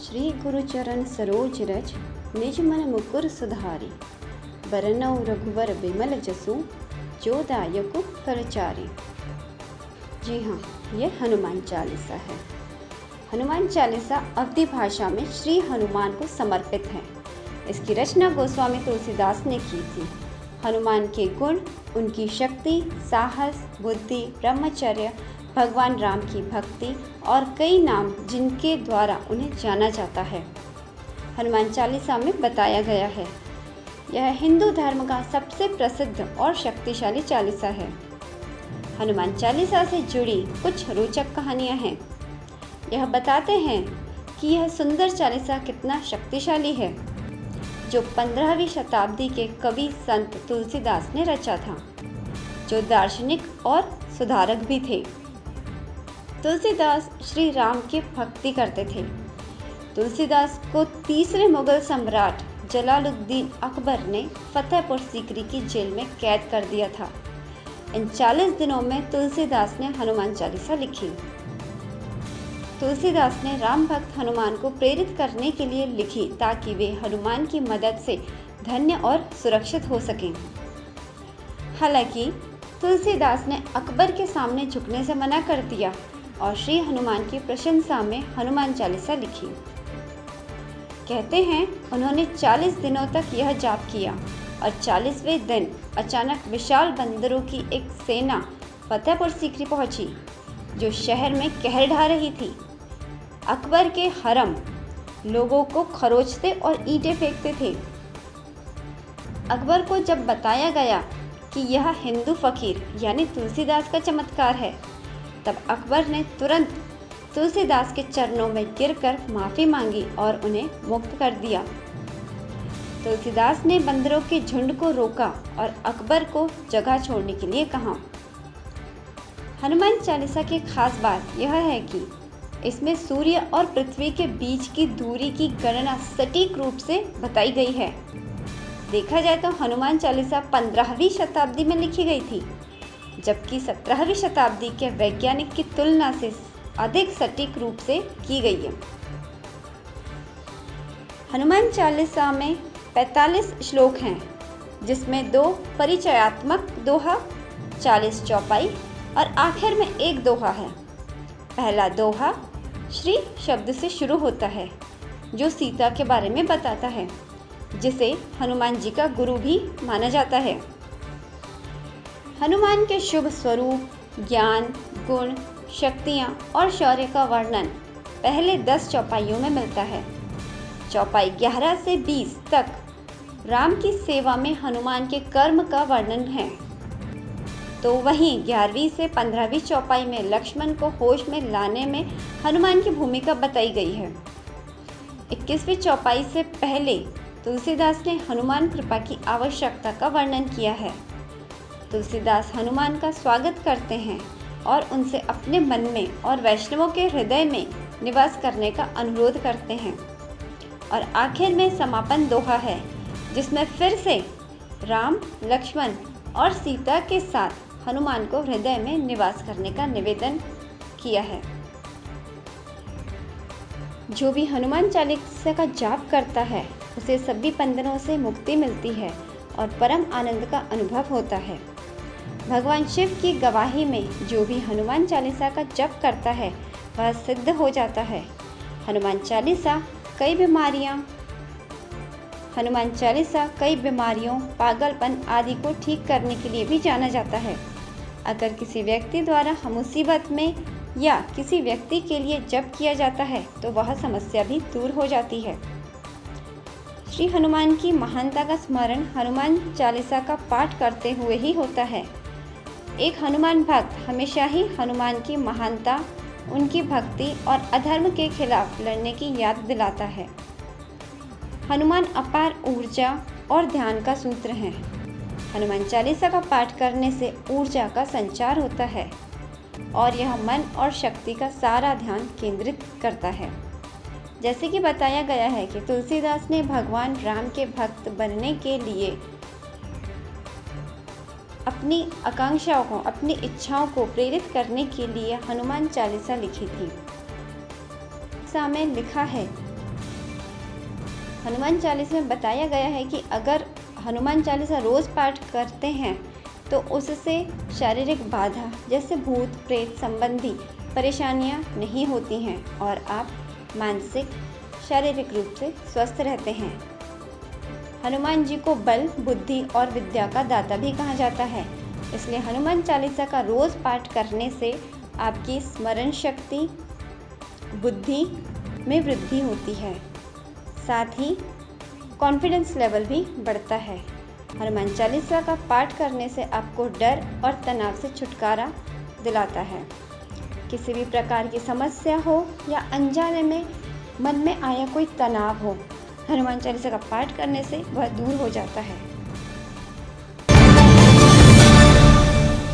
श्री गुरुचरण सरोज रज निज मन मुकुर सुधारी। बरनौ रघुवर विमल जसु जो दायकु फलचारी। जी हाँ, ये हनुमान चालीसा है। हनुमान चालीसा अवधी भाषा में श्री हनुमान को समर्पित है। इसकी रचना गोस्वामी तुलसीदास ने की थी। हनुमान के गुण, उनकी शक्ति, साहस, बुद्धि, ब्रह्मचर्य, भगवान राम की भक्ति और कई नाम जिनके द्वारा उन्हें जाना जाता है, हनुमान चालीसा में बताया गया है। यह हिंदू धर्म का सबसे प्रसिद्ध और शक्तिशाली चालीसा है। हनुमान चालीसा से जुड़ी कुछ रोचक कहानियाँ हैं। यह बताते हैं कि यह सुंदर चालीसा कितना शक्तिशाली है, जो 15वीं शताब्दी के कवि संत तुलसीदास ने रचा था, जो दार्शनिक और सुधारक भी थे। तुलसीदास श्री राम की भक्ति करते थे। तुलसीदास को तीसरे मुगल सम्राट जलालुद्दीन अकबर ने फतेहपुर सीकरी की जेल में कैद कर दिया था। इन 40 दिनों में तुलसीदास ने हनुमान चालीसा लिखी। तुलसीदास ने राम भक्त हनुमान को प्रेरित करने के लिए लिखी, ताकि वे हनुमान की मदद से धन्य और सुरक्षित हो सकें। हालांकि तुलसीदास ने अकबर के सामने झुकने से मना कर दिया और श्री हनुमान की प्रशंसा में हनुमान चालीसा लिखी। कहते हैं उन्होंने 40 दिनों तक यह जाप किया और 40वें दिन अचानक विशाल बंदरों की एक सेना फतेहपुर सीकरी पहुंची, जो शहर में कहर ढा रही थी। अकबर के हरम लोगों को खरोचते और ईंटें फेंकते थे। अकबर को जब बताया गया कि यह हिंदू फकीर यानी तुलसीदास का चमत्कार है, तब अकबर ने तुरंत तुलसीदास के चरणों में गिरकर माफ़ी मांगी और उन्हें मुक्त कर दिया। तुलसीदास ने बंदरों के झुंड को रोका और अकबर को जगह छोड़ने के लिए कहा। हनुमान चालीसा की खास बात यह है कि इसमें सूर्य और पृथ्वी के बीच की दूरी की गणना सटीक रूप से बताई गई है। देखा जाए तो हनुमान चालीसा 15वीं शताब्दी में लिखी गई थी, जबकि 17वीं शताब्दी के वैज्ञानिक की तुलना से अधिक सटीक रूप से की गई है। हनुमान चालीसा में 45 श्लोक हैं, जिसमें 2 परिचयात्मक दोहा, 40 चौपाई और आखिर में एक दोहा है। पहला दोहा श्री शब्द से शुरू होता है, जो सीता के बारे में बताता है, जिसे हनुमान जी का गुरु भी माना जाता है। हनुमान के शुभ स्वरूप, ज्ञान, गुण, शक्तियाँ और शौर्य का वर्णन पहले 10 चौपाइयों में मिलता है। चौपाई 11 से 20 तक राम की सेवा में हनुमान के कर्म का वर्णन है, तो वहीं 11वीं से 15वीं चौपाई में लक्ष्मण को होश में लाने में हनुमान की भूमिका बताई गई है। 21वीं चौपाई से पहले तुलसीदास ने हनुमान कृपा की आवश्यकता का वर्णन किया है। तुलसीदास हनुमान का स्वागत करते हैं और उनसे अपने मन में और वैष्णवों के हृदय में निवास करने का अनुरोध करते हैं। और आखिर में समापन दोहा है, जिसमें फिर से राम, लक्ष्मण और सीता के साथ हनुमान को हृदय में निवास करने का निवेदन किया है। जो भी हनुमान चालीसा का जाप करता है, उसे सभी बंधनों से मुक्ति मिलती है और परम आनंद का अनुभव होता है। भगवान शिव की गवाही में जो भी हनुमान चालीसा का जप करता है, वह सिद्ध हो जाता है। हनुमान चालीसा कई बीमारियों, पागलपन आदि को ठीक करने के लिए भी जाना जाता है। अगर किसी व्यक्ति द्वारा मुसीबत में या किसी व्यक्ति के लिए जप किया जाता है, तो वह समस्या भी दूर हो जाती है। श्री हनुमान की महानता का स्मरण हनुमान चालीसा का पाठ करते हुए ही होता है। एक हनुमान भक्त हमेशा ही हनुमान की महानता, उनकी भक्ति और अधर्म के खिलाफ लड़ने की याद दिलाता है। हनुमान अपार ऊर्जा और ध्यान का सूत्र हैं। हनुमान चालीसा का पाठ करने से ऊर्जा का संचार होता है और यह मन और शक्ति का सारा ध्यान केंद्रित करता है। जैसे कि बताया गया है कि तुलसीदास ने भगवान राम के भक्त बनने के लिए अपनी आकांक्षाओं को, अपनी इच्छाओं को प्रेरित करने के लिए हनुमान चालीसा लिखी थी। में लिखा है हनुमान चालीसा में बताया गया है कि अगर हनुमान चालीसा रोज़ पाठ करते हैं तो उससे शारीरिक बाधा जैसे भूत प्रेत संबंधी परेशानियां नहीं होती हैं और आप मानसिक शारीरिक रूप से स्वस्थ रहते हैं। हनुमान जी को बल, बुद्धि और विद्या का दाता भी कहा जाता है, इसलिए हनुमान चालीसा का रोज़ पाठ करने से आपकी स्मरण शक्ति, बुद्धि में वृद्धि होती है, साथ ही कॉन्फिडेंस लेवल भी बढ़ता है। हनुमान चालीसा का पाठ करने से आपको डर और तनाव से छुटकारा दिलाता है। किसी भी प्रकार की समस्या हो या अनजाने में मन में आया कोई तनाव हो, हनुमान चालीसा का पाठ करने से वह दूर हो जाता है।